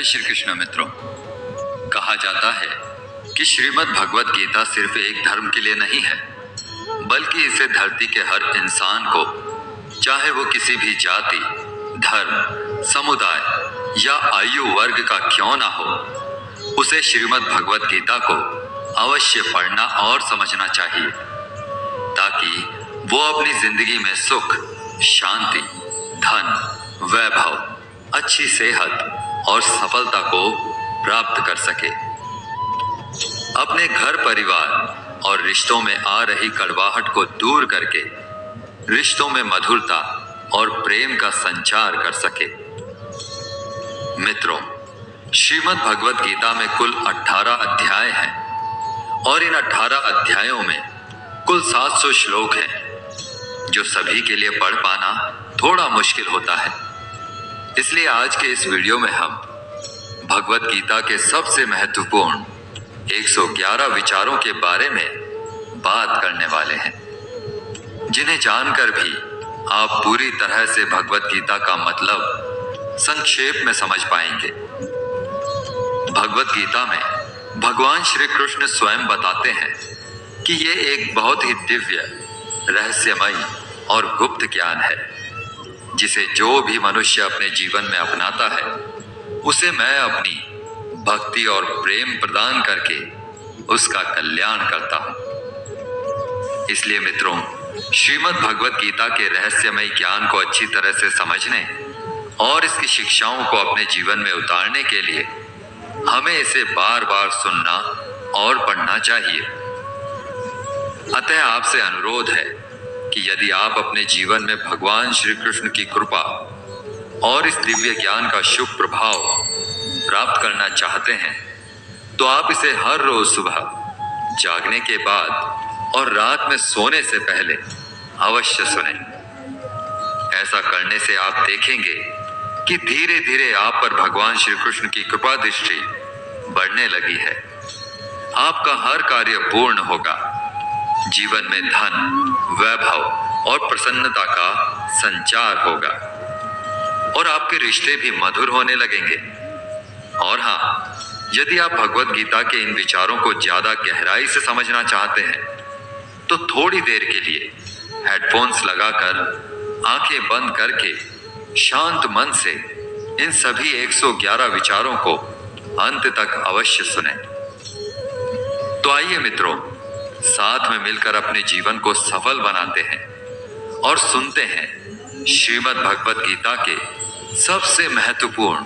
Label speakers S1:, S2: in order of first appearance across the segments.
S1: जय श्री कृष्ण मित्रों। कहा जाता है कि श्रीमद् भगवत गीता सिर्फ एक धर्म के लिए नहीं है, बल्कि इसे धरती के हर इंसान को, चाहे वो किसी भी जाति, धर्म, समुदाय या आयु वर्ग का क्यों ना हो, उसे श्रीमद् भगवत गीता को अवश्य पढ़ना और समझना चाहिए, ताकि वो अपनी जिंदगी में सुख, शांति, धन, वैभव, अच्छी सेहत और सफलता को प्राप्त कर सके। अपने घर परिवार और रिश्तों में आ रही कड़वाहट को दूर करके रिश्तों में मधुरता और प्रेम का संचार कर सके। मित्रों, श्रीमद् भगवत गीता में कुल 18 अध्याय हैं और इन 18 अध्यायों में कुल 700 श्लोक हैं, जो सभी के लिए पढ़ पाना थोड़ा मुश्किल होता है। इसलिए आज के इस वीडियो में हम भगवत गीता के सबसे महत्वपूर्ण 111 विचारों के बारे में बात करने वाले हैं, जिन्हें जानकर भी आप पूरी तरह से भगवत गीता का मतलब संक्षेप में समझ पाएंगे। भगवत गीता में भगवान श्री कृष्ण स्वयं बताते हैं कि ये एक बहुत ही दिव्य, रहस्यमयी और गुप्त ज्ञान है, जिसे जो भी मनुष्य अपने जीवन में अपनाता है, उसे मैं अपनी भक्ति और प्रेम प्रदान करके उसका कल्याण करता हूं। इसलिए मित्रों, श्रीमद् भगवत गीता के रहस्यमय ज्ञान को अच्छी तरह से समझने और इसकी शिक्षाओं को अपने जीवन में उतारने के लिए हमें इसे बार बार सुनना और पढ़ना चाहिए। अतः आपसे अनुरोध है कि यदि आप अपने जीवन में भगवान श्री कृष्ण की कृपा और इस दिव्य ज्ञान का शुभ प्रभाव प्राप्त करना चाहते हैं, तो आप इसे हर रोज सुबह जागने के बाद और रात में सोने से पहले अवश्य सुनें। ऐसा करने से आप देखेंगे कि धीरे धीरे आप पर भगवान श्री कृष्ण की कृपा दृष्टि बढ़ने लगी है। आपका हर कार्य पूर्ण होगा, जीवन में धन, वैभव और प्रसन्नता का संचार होगा और आपके रिश्ते भी मधुर होने लगेंगे। और हाँ, यदि आप भगवत गीता के इन विचारों को ज्यादा गहराई से समझना चाहते हैं, तो थोड़ी देर के लिए हेडफोन्स लगाकर आंखें बंद करके शांत मन से इन सभी 111 विचारों को अंत तक अवश्य सुनें। तो आइए मित्रों, साथ में मिलकर अपने जीवन को सफल बनाते हैं और सुनते हैं श्रीमद् भगवत गीता के सबसे महत्वपूर्ण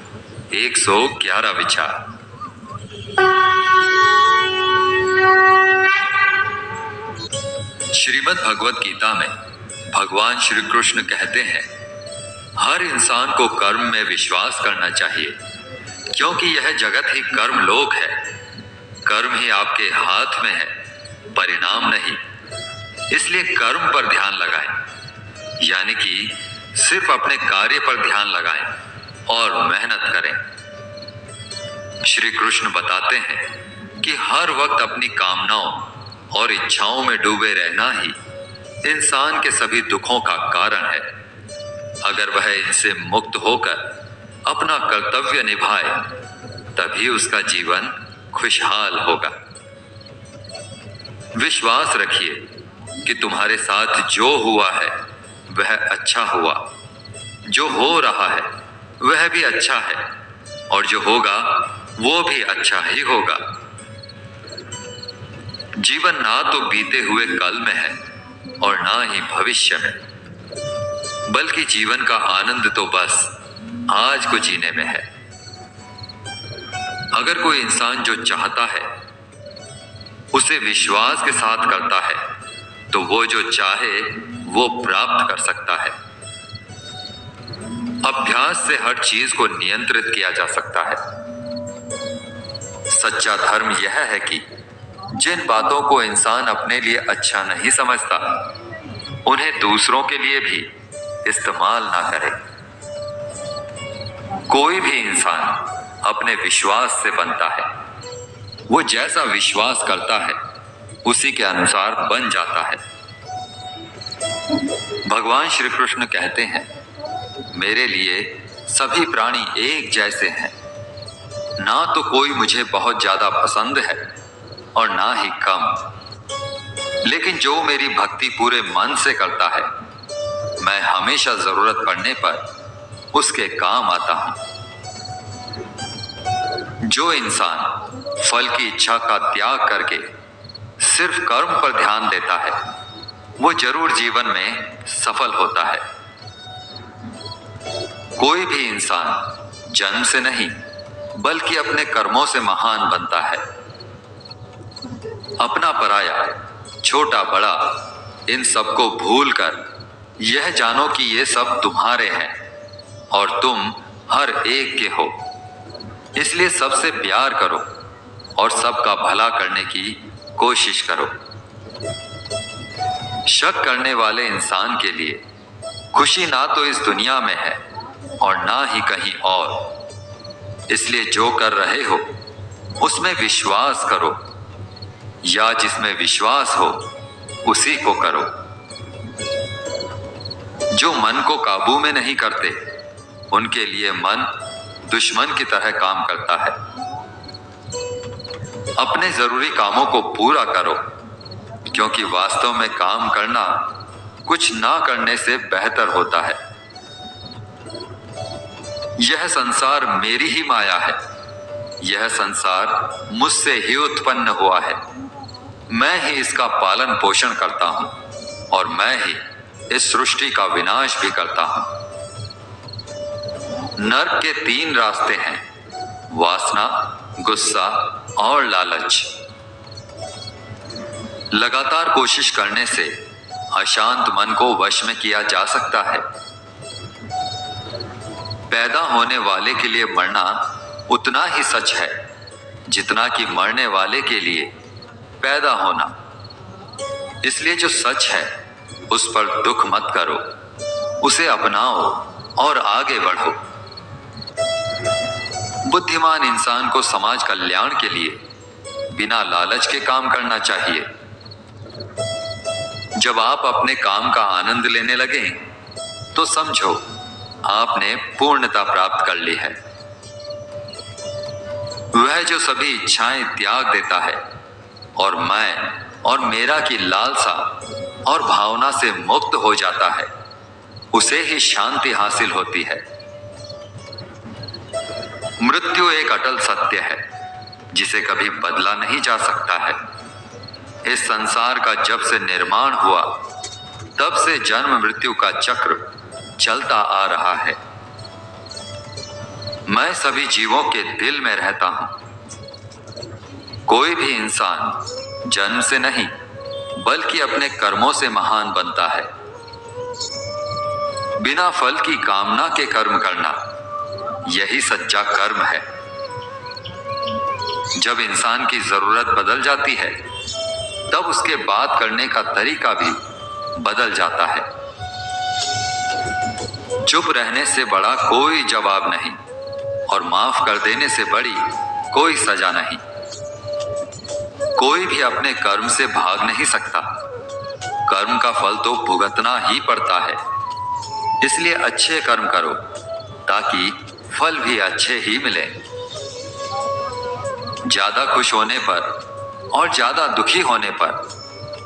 S1: 111 विचार। श्रीमद् भगवत गीता में भगवान श्री कृष्ण कहते हैं, हर इंसान को कर्म में विश्वास करना चाहिए, क्योंकि यह जगत ही कर्म लोक है। कर्म ही आपके हाथ में है, परिणाम नहीं। इसलिए कर्म पर ध्यान लगाएं, यानी कि सिर्फ अपने कार्य पर ध्यान लगाएं और मेहनत करें। श्री कृष्ण बताते हैं कि हर वक्त अपनी कामनाओं और इच्छाओं में डूबे रहना ही इंसान के सभी दुखों का कारण है। अगर वह इनसे मुक्त होकर अपना कर्तव्य निभाए, तभी उसका जीवन खुशहाल होगा। विश्वास रखिए कि तुम्हारे साथ जो हुआ है वह अच्छा हुआ, जो हो रहा है वह भी अच्छा है, और जो होगा वो भी अच्छा ही होगा। जीवन ना तो बीते हुए कल में है और ना ही भविष्य में, बल्कि जीवन का आनंद तो बस आज को जीने में है। अगर कोई इंसान जो चाहता है उसे विश्वास के साथ करता है, तो वो जो चाहे वो प्राप्त कर सकता है। अभ्यास से हर चीज को नियंत्रित किया जा सकता है। सच्चा धर्म यह है कि जिन बातों को इंसान अपने लिए अच्छा नहीं समझता, उन्हें दूसरों के लिए भी इस्तेमाल ना करे। कोई भी इंसान अपने विश्वास से बनता है। वो जैसा विश्वास करता है उसी के अनुसार बन जाता है। भगवान श्री कृष्ण कहते हैं, मेरे लिए सभी प्राणी एक जैसे हैं। ना तो कोई मुझे बहुत ज्यादा पसंद है और ना ही कम, लेकिन जो मेरी भक्ति पूरे मन से करता है, मैं हमेशा जरूरत पड़ने पर उसके काम आता हूं। जो इंसान फल की इच्छा का त्याग करके सिर्फ कर्म पर ध्यान देता है, वो जरूर जीवन में सफल होता है। कोई भी इंसान जन्म से नहीं बल्कि अपने कर्मों से महान बनता है। अपना पराया, छोटा बड़ा, इन सबको भूलकर यह जानो कि ये सब तुम्हारे हैं और तुम हर एक के हो। इसलिए सबसे प्यार करो और सबका भला करने की कोशिश करो। शक करने वाले इंसान के लिए खुशी ना तो इस दुनिया में है और ना ही कहीं और। इसलिए जो कर रहे हो उसमें विश्वास करो, या जिसमें विश्वास हो उसी को करो। जो मन को काबू में नहीं करते, उनके लिए मन दुश्मन की तरह काम करता है। अपने जरूरी कामों को पूरा करो, क्योंकि वास्तव में काम करना कुछ ना करने से बेहतर होता है। यह संसार मेरी ही माया है। यह संसार मुझसे ही उत्पन्न हुआ है। मैं ही इसका पालन पोषण करता हूं और मैं ही इस सृष्टि का विनाश भी करता हूं। नर्क के 3 रास्ते हैं: वासना, गुस्सा और लालच। लगातार कोशिश करने से अशांत मन को वश में किया जा सकता है। पैदा होने वाले के लिए मरना उतना ही सच है जितना कि मरने वाले के लिए पैदा होना। इसलिए जो सच है उस पर दुख मत करो, उसे अपनाओ और आगे बढ़ो। बुद्धिमान इंसान को समाज कल्याण के लिए बिना लालच के काम करना चाहिए। जब आप अपने काम का आनंद लेने लगे तो समझो आपने पूर्णता प्राप्त कर ली है। वह जो सभी इच्छाएं त्याग देता है और मैं और मेरा की लालसा और भावना से मुक्त हो जाता है, उसे ही शांति हासिल होती है। मृत्यु एक अटल सत्य है जिसे कभी बदला नहीं जा सकता है। इस संसार का जब से निर्माण हुआ तब से जन्म मृत्यु का चक्र चलता आ रहा है। मैं सभी जीवों के दिल में रहता हूं। कोई भी इंसान जन्म से नहीं बल्कि अपने कर्मों से महान बनता है। बिना फल की कामना के कर्म करना, यही सच्चा कर्म है। जब इंसान की जरूरत बदल जाती है तब उसके बात करने का तरीका भी बदल जाता है। चुप रहने से बड़ा कोई जवाब नहीं और माफ कर देने से बड़ी कोई सजा नहीं। कोई भी अपने कर्म से भाग नहीं सकता। कर्म का फल तो भुगतना ही पड़ता है। इसलिए अच्छे कर्म करो ताकि फल भी अच्छे ही मिले। ज्यादा खुश होने पर और ज्यादा दुखी होने पर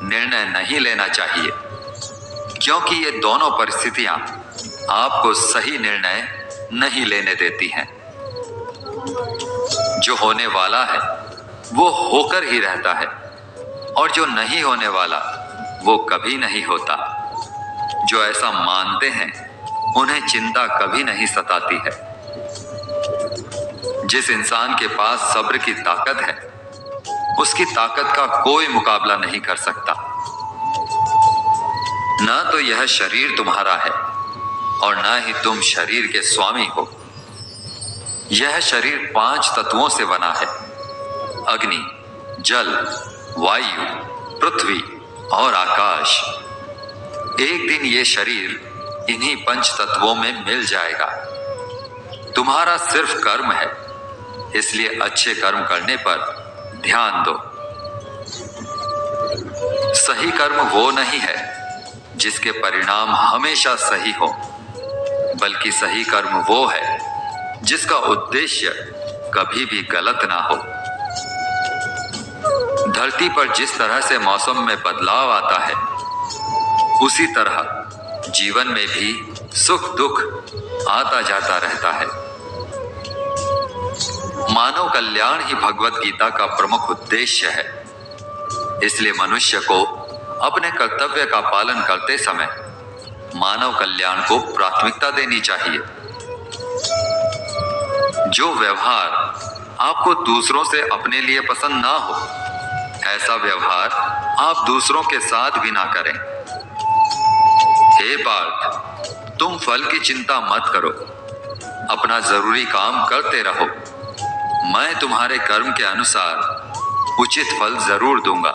S1: निर्णय नहीं लेना चाहिए, क्योंकि ये दोनों परिस्थितियां आपको सही निर्णय नहीं लेने देती हैं। जो होने वाला है वो होकर ही रहता है और जो नहीं होने वाला वो कभी नहीं होता। जो ऐसा मानते हैं उन्हें चिंता कभी नहीं सताती है। जिस इंसान के पास सब्र की ताकत है उसकी ताकत का कोई मुकाबला नहीं कर सकता। ना तो यह शरीर तुम्हारा है और ना ही तुम शरीर के स्वामी हो। यह शरीर 5 तत्वों से बना है: अग्नि, जल, वायु, पृथ्वी और आकाश। एक दिन ये शरीर इन्हीं 5 तत्वों में मिल जाएगा। तुम्हारा सिर्फ कर्म है, इसलिए अच्छे कर्म करने पर ध्यान दो। सही कर्म वो नहीं है जिसके परिणाम हमेशा सही हो, बल्कि सही कर्म वो है जिसका उद्देश्य कभी भी गलत ना हो। धरती पर जिस तरह से मौसम में बदलाव आता है, उसी तरह जीवन में भी सुख दुख आता जाता रहता है। मानव कल्याण ही भगवत गीता का प्रमुख उद्देश्य है। इसलिए मनुष्य को अपने कर्तव्य का पालन करते समय मानव कल्याण को प्राथमिकता देनी चाहिए। जो व्यवहार आपको दूसरों से अपने लिए पसंद ना हो, ऐसा व्यवहार आप दूसरों के साथ भी ना करें। हे पार्थ, तुम फल की चिंता मत करो, अपना जरूरी काम करते रहो। मैं तुम्हारे कर्म के अनुसार उचित फल जरूर दूंगा।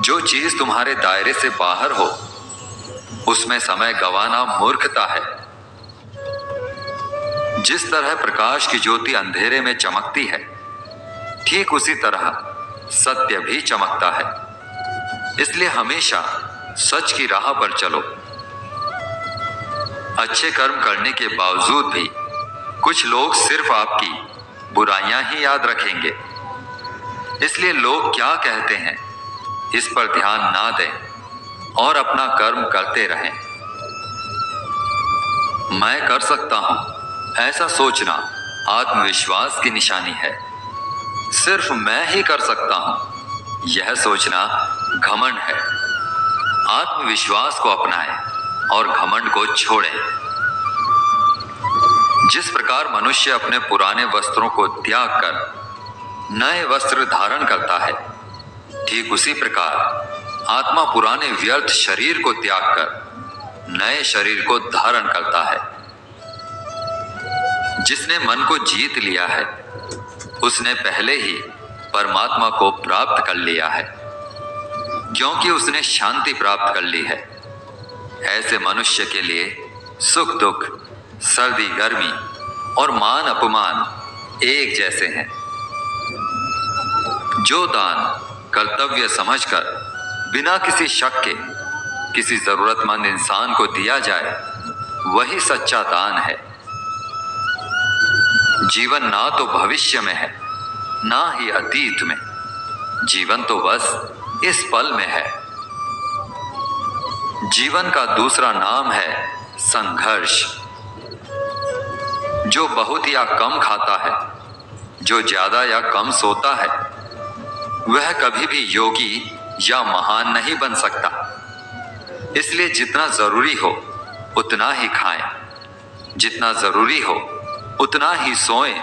S1: जो चीज तुम्हारे दायरे से बाहर हो, उसमें समय गंवाना मूर्खता है। जिस तरह प्रकाश की ज्योति अंधेरे में चमकती है, ठीक उसी तरह सत्य भी चमकता है। इसलिए हमेशा सच की राह पर चलो। अच्छे कर्म करने के बावजूद भी कुछ लोग सिर्फ आपकी बुराइयां ही याद रखेंगे। इसलिए लोग क्या कहते हैं, इस पर ध्यान ना दें और अपना कर्म करते रहें। मैं कर सकता हूं, ऐसा सोचना आत्मविश्वास की निशानी है। सिर्फ मैं ही कर सकता हूं, यह सोचना घमंड है। आत्मविश्वास को अपनाएं और घमंड को छोड़ें। जिस प्रकार मनुष्य अपने पुराने वस्त्रों को त्याग कर नए वस्त्र धारण करता है, ठीक उसी प्रकार आत्मा पुराने व्यर्थ शरीर को त्याग कर नए शरीर को धारण करता है। जिसने मन को जीत लिया है, उसने पहले ही परमात्मा को प्राप्त कर लिया है, क्योंकि उसने शांति प्राप्त कर ली है। ऐसे मनुष्य के लिए सुख दुख, सर्दी गर्मी और मान अपमान एक जैसे हैं। जो दान कर्तव्य समझकर बिना किसी शक के किसी जरूरतमंद इंसान को दिया जाए, वही सच्चा दान है। जीवन ना तो भविष्य में है, ना ही अतीत में। जीवन तो बस इस पल में है। जीवन का दूसरा नाम है संघर्ष। जो बहुत या कम खाता है, जो ज्यादा या कम सोता है, वह कभी भी योगी या महान नहीं बन सकता। इसलिए जितना जरूरी हो उतना ही खाएं, जितना जरूरी हो उतना ही सोएं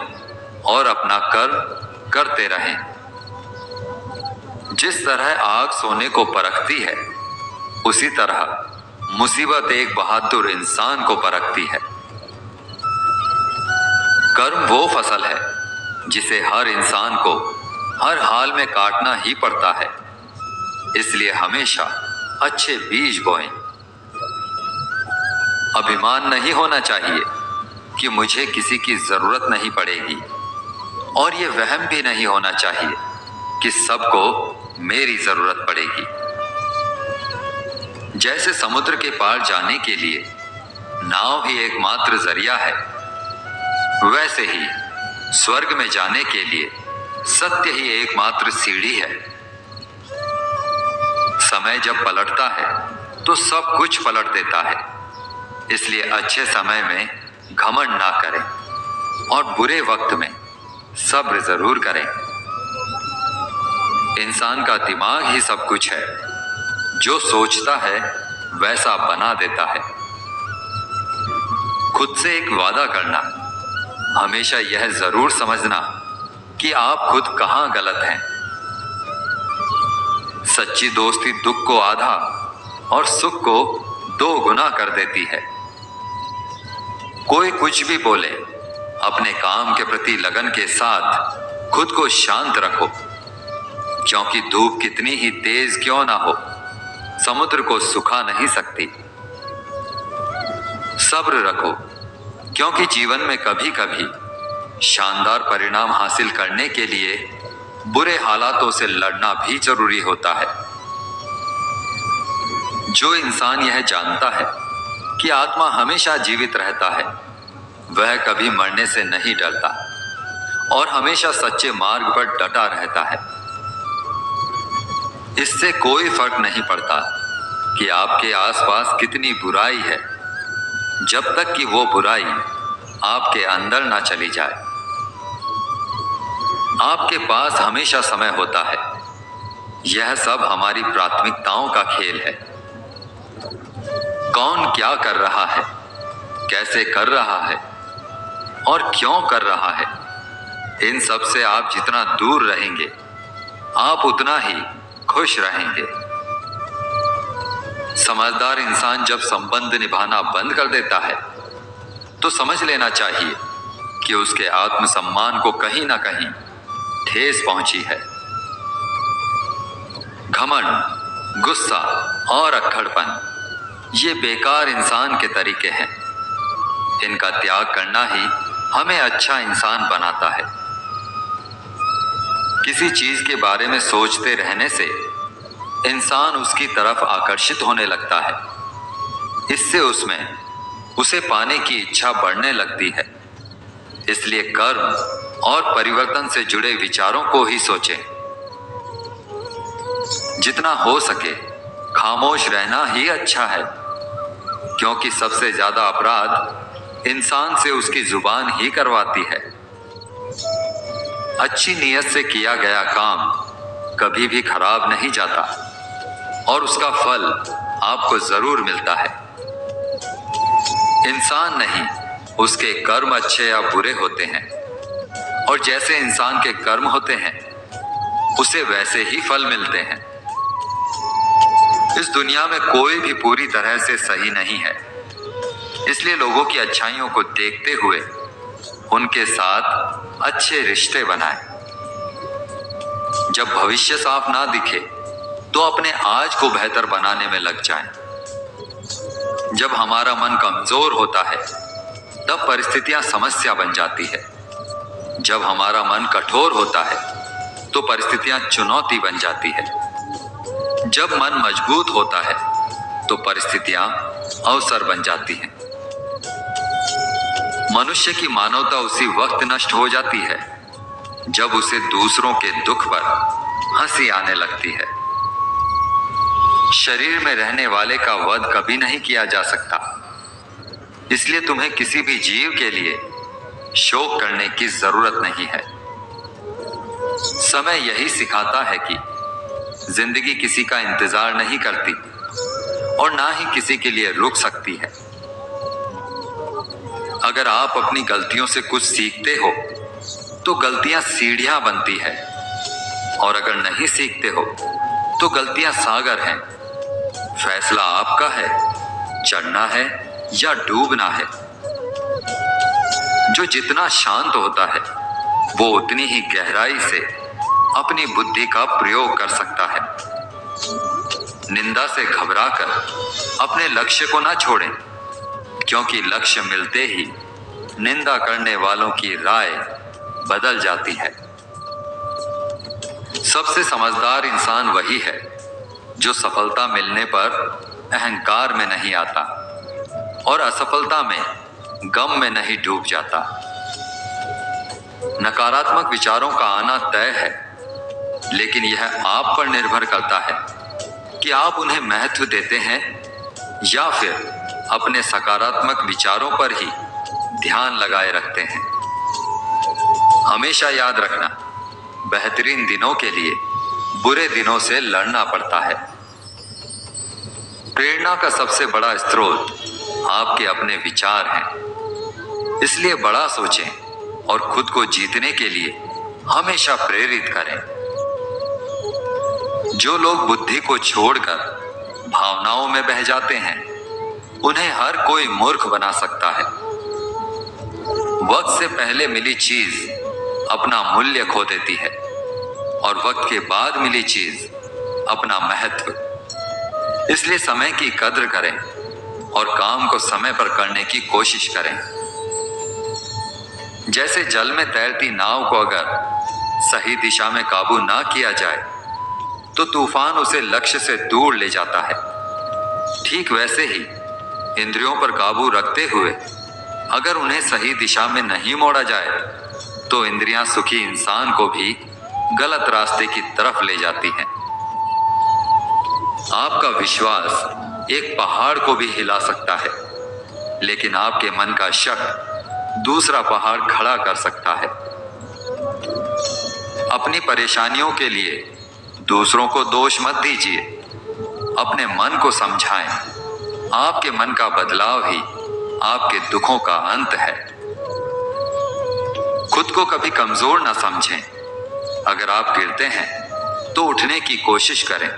S1: और अपना कर्म करते रहें। जिस तरह आग सोने को परखती है, उसी तरह मुसीबत एक बहादुर इंसान को परखती है। कर्म वो फसल है जिसे हर इंसान को हर हाल में काटना ही पड़ता है। इसलिए हमेशा अच्छे बीज बोएं। अभिमान नहीं होना चाहिए कि मुझे किसी की जरूरत नहीं पड़ेगी, और ये वहम भी नहीं होना चाहिए कि सबको मेरी जरूरत पड़ेगी। जैसे समुद्र के पार जाने के लिए नाव ही एकमात्र जरिया है, वैसे ही स्वर्ग में जाने के लिए सत्य ही एकमात्र सीढ़ी है। समय जब पलटता है तो सब कुछ पलट देता है। इसलिए अच्छे समय में घमंड ना करें और बुरे वक्त में सब्र जरूर करें। इंसान का दिमाग ही सब कुछ है। जो सोचता है वैसा बना देता है। खुद से एक वादा करना, हमेशा यह जरूर समझना कि आप खुद कहां गलत हैं। सच्ची दोस्ती दुख को आधा और सुख को 2 गुना कर देती है। कोई कुछ भी बोले, अपने काम के प्रति लगन के साथ खुद को शांत रखो, क्योंकि धूप कितनी ही तेज क्यों ना हो, समुद्र को सुखा नहीं सकती। सब्र रखो, क्योंकि जीवन में कभी कभी शानदार परिणाम हासिल करने के लिए बुरे हालातों से लड़ना भी जरूरी होता है। जो इंसान यह जानता है कि आत्मा हमेशा जीवित रहता है, वह कभी मरने से नहीं डरता और हमेशा सच्चे मार्ग पर डटा रहता है। इससे कोई फर्क नहीं पड़ता कि आपके आसपास कितनी बुराई है, जब तक कि वो बुराई आपके अंदर ना चली जाए। आपके पास हमेशा समय होता है। यह सब हमारी प्राथमिकताओं का खेल है। कौन क्या कर रहा है, कैसे कर रहा है और क्यों कर रहा है, इन सब से आप जितना दूर रहेंगे, आप उतना ही खुश रहेंगे। समझदार इंसान जब संबंध निभाना बंद कर देता है तो समझ लेना चाहिए कि उसके आत्मसम्मान को कहीं ना कहीं ठेस पहुंची है। घमंड, गुस्सा और अक्खड़पन ये बेकार इंसान के तरीके हैं। इनका त्याग करना ही हमें अच्छा इंसान बनाता है। किसी चीज के बारे में सोचते रहने से इंसान उसकी तरफ आकर्षित होने लगता है। इससे उसमें उसे पाने की इच्छा बढ़ने लगती है। इसलिए कर्म और परिवर्तन से जुड़े विचारों को ही सोचें। जितना हो सके खामोश रहना ही अच्छा है, क्योंकि सबसे ज्यादा अपराध इंसान से उसकी जुबान ही करवाती है। अच्छी नीयत से किया गया काम कभी भी खराब नहीं जाता और उसका फल आपको जरूर मिलता है। इंसान नहीं, उसके कर्म अच्छे या बुरे होते हैं, और जैसे इंसान के कर्म होते हैं उसे वैसे ही फल मिलते हैं। इस दुनिया में कोई भी पूरी तरह से सही नहीं है, इसलिए लोगों की अच्छाइयों को देखते हुए उनके साथ अच्छे रिश्ते बनाएं। जब भविष्य साफ ना दिखे तो अपने आज को बेहतर बनाने में लग जाएं। जब हमारा मन कमजोर होता है तब परिस्थितियां समस्या बन जाती है। जब हमारा मन कठोर होता है तो परिस्थितियां चुनौती बन जाती है। जब मन मजबूत होता है तो परिस्थितियां अवसर बन जाती हैं। मनुष्य की मानवता उसी वक्त नष्ट हो जाती है जब उसे दूसरों के दुख पर हंसी आने लगती है। शरीर में रहने वाले का वध कभी नहीं किया जा सकता, इसलिए तुम्हें किसी भी जीव के लिए शोक करने की जरूरत नहीं है। समय यही सिखाता है कि जिंदगी किसी का इंतजार नहीं करती और ना ही किसी के लिए रुक सकती है। अगर आप अपनी गलतियों से कुछ सीखते हो तो गलतियां सीढ़ियां बनती है, और अगर नहीं सीखते हो तो गलतियां सागर हैं। फैसला आपका है, चढ़ना है या डूबना है। जो जितना शांत होता है वो उतनी ही गहराई से अपनी बुद्धि का प्रयोग कर सकता है। निंदा से घबराकर अपने लक्ष्य को ना छोड़ें, क्योंकि लक्ष्य मिलते ही निंदा करने वालों की राय बदल जाती है। सबसे समझदार इंसान वही है जो सफलता मिलने पर अहंकार में नहीं आता और असफलता में गम में नहीं डूब जाता। नकारात्मक विचारों का आना तय है, लेकिन यह आप पर निर्भर करता है कि आप उन्हें महत्व देते हैं या फिर अपने सकारात्मक विचारों पर ही ध्यान लगाए रखते हैं। हमेशा याद रखना, बेहतरीन दिनों के लिए बुरे दिनों से लड़ना पड़ता है। प्रेरणा का सबसे बड़ा स्रोत आपके अपने विचार हैं, इसलिए बड़ा सोचें और खुद को जीतने के लिए हमेशा प्रेरित करें। जो लोग बुद्धि को छोड़कर भावनाओं में बह जाते हैं, उन्हें हर कोई मूर्ख बना सकता है। वक्त से पहले मिली चीज अपना मूल्य खो देती है और वक्त के बाद मिली चीज अपना महत्व। इसलिए समय की कद्र करें और काम को समय पर करने की कोशिश करें। जैसे जल में तैरती नाव को अगर सही दिशा में काबू ना किया जाए तो तूफान उसे लक्ष्य से दूर ले जाता है। ठीक वैसे ही इंद्रियों पर काबू रखते हुए अगर उन्हें सही दिशा में नहीं मोड़ा जाए तो इंद्रियां सुखी इंसान को भी गलत रास्ते की तरफ ले जाती हैं। आपका विश्वास एक पहाड़ को भी हिला सकता है, लेकिन आपके मन का शक दूसरा पहाड़ खड़ा कर सकता है। अपनी परेशानियों के लिए दूसरों को दोष मत दीजिए, अपने मन को समझाएं। आपके मन का बदलाव ही आपके दुखों का अंत है। खुद को कभी कमजोर ना समझें। अगर आप गिरते हैं तो उठने की कोशिश करें।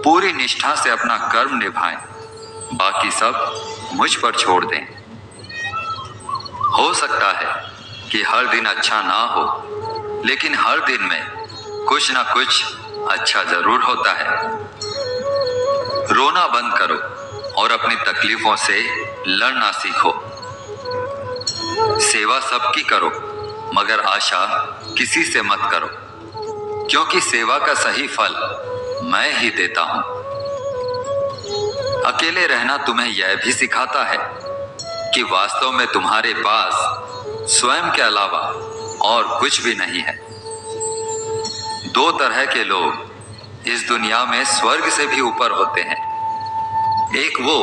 S1: पूरी निष्ठा से अपना कर्म निभाएं, बाकी सब मुझ पर छोड़ दें। हो सकता है कि हर दिन अच्छा ना हो, लेकिन हर दिन में कुछ ना कुछ अच्छा जरूर होता है। रोना बंद करो और अपनी तकलीफों से लड़ना सीखो। सेवा सबकी करो, मगर आशा किसी से मत करो, क्योंकि सेवा का सही फल मैं ही देता हूं। अकेले रहना तुम्हें यह भी सिखाता है कि वास्तव में तुम्हारे पास स्वयं के अलावा और कुछ भी नहीं है। दो तरह के लोग इस दुनिया में स्वर्ग से भी ऊपर होते हैं। एक वो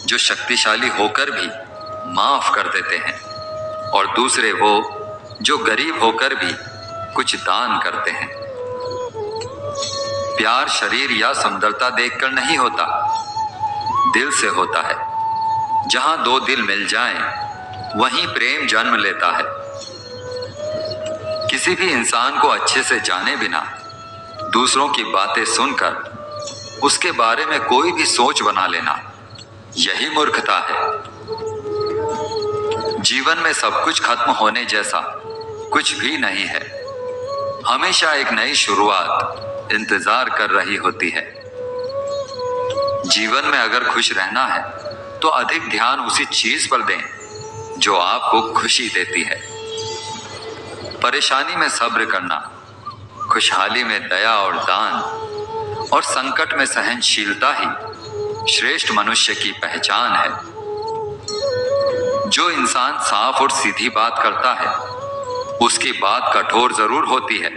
S1: जो शक्तिशाली होकर भी माफ कर देते हैं, और दूसरे वो जो गरीब होकर भी कुछ दान करते हैं। प्यार शरीर या सुंदरता देखकर नहीं होता, दिल से होता है। जहां दो दिल मिल जाएं, वहीं प्रेम जन्म लेता है। किसी भी इंसान को अच्छे से जाने बिना दूसरों की बातें सुनकर उसके बारे में कोई भी सोच बना लेना, यही मूर्खता है। जीवन में सब कुछ खत्म होने जैसा कुछ भी नहीं है। हमेशा एक नई शुरुआत इंतजार कर रही होती है। जीवन में अगर खुश रहना है तो अधिक ध्यान उसी चीज पर दें जो आपको खुशी देती है। परेशानी में सब्र करना, खुशहाली में दया और दान, और संकट में सहनशीलता ही श्रेष्ठ मनुष्य की पहचान है। जो इंसान साफ और सीधी बात करता है, उसकी बात कठोर जरूर होती है,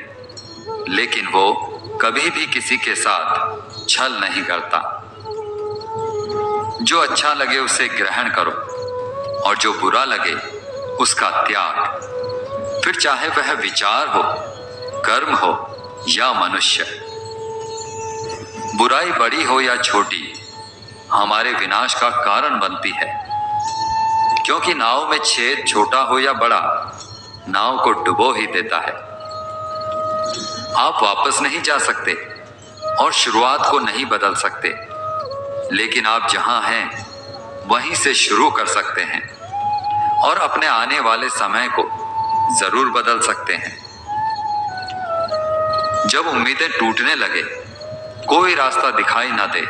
S1: लेकिन वो कभी भी किसी के साथ छल नहीं करता। जो अच्छा लगे उसे ग्रहण करो, और जो बुरा लगे उसका त्याग। फिर चाहे वह विचार हो, कर्म हो या मनुष्य। बुराई बड़ी हो या छोटी, हमारे विनाश का कारण बनती है, क्योंकि नाव में छेद छोटा हो या बड़ा, नाव को डुबो ही देता है। आप वापस नहीं जा सकते और शुरुआत को नहीं बदल सकते, लेकिन आप जहां हैं वहीं से शुरू कर सकते हैं और अपने आने वाले समय को जरूर बदल सकते हैं। जब उम्मीदें टूटने लगे, कोई रास्ता दिखाई ना दे,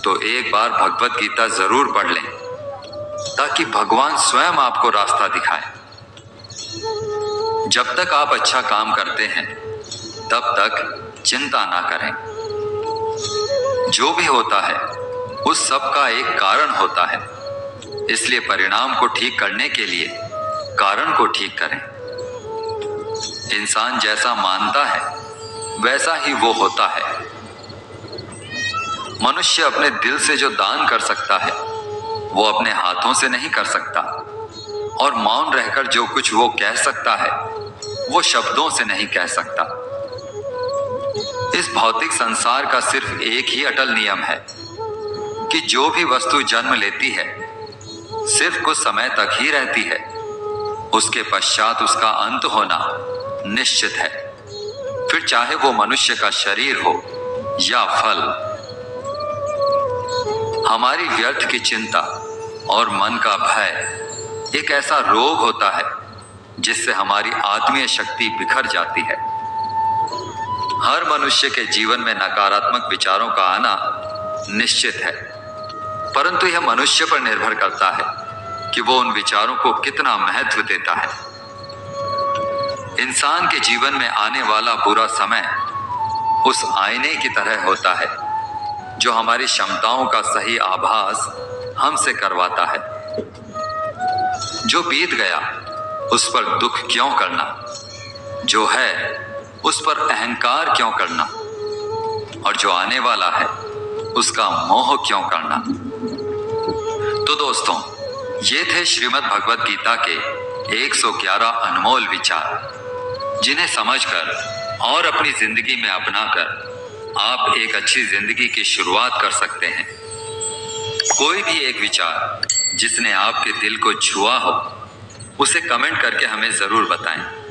S1: तो एक बार भगवत गीता जरूर पढ़ लें, ताकि भगवान स्वयं आपको रास्ता दिखाए। जब तक आप अच्छा काम करते हैं, तब तक चिंता ना करें। जो भी होता है उस सब का एक कारण होता है, इसलिए परिणाम को ठीक करने के लिए कारण को ठीक करें। इंसान जैसा मानता है वैसा ही वो होता है। मनुष्य अपने दिल से जो दान कर सकता है वो अपने हाथों से नहीं कर सकता, और मौन रहकर जो कुछ वो कह सकता है वो शब्दों से नहीं कह सकता। इस भौतिक संसार का सिर्फ एक ही अटल नियम है कि जो भी वस्तु जन्म लेती है सिर्फ कुछ समय तक ही रहती है, उसके पश्चात उसका अंत होना निश्चित है। फिर चाहे वो मनुष्य का शरीर हो या फल। हमारी व्यर्थ की चिंता और मन का भय एक ऐसा रोग होता है जिससे हमारी आत्मीय शक्ति बिखर जाती है। हर मनुष्य के जीवन में नकारात्मक विचारों का आना निश्चित है, परंतु यह मनुष्य पर निर्भर करता है कि वो उन विचारों को कितना महत्व देता है। इंसान के जीवन में आने वाला बुरा समय उस आईने की तरह होता है जो हमारी क्षमताओं का सही आभास हमसे करवाता है। जो बीत गया उस पर दुख क्यों करना, जो है उस पर अहंकार क्यों करना, और जो आने वाला है उसका मोह क्यों करना। तो दोस्तों, ये थे श्रीमद् भगवद गीता के 111 अनमोल विचार, जिन्हें समझकर और अपनी जिंदगी में अपनाकर आप एक अच्छी जिंदगी की शुरुआत कर सकते हैं। कोई भी एक विचार जिसने आपके दिल को छुआ हो, उसे कमेंट करके हमें जरूर बताएं।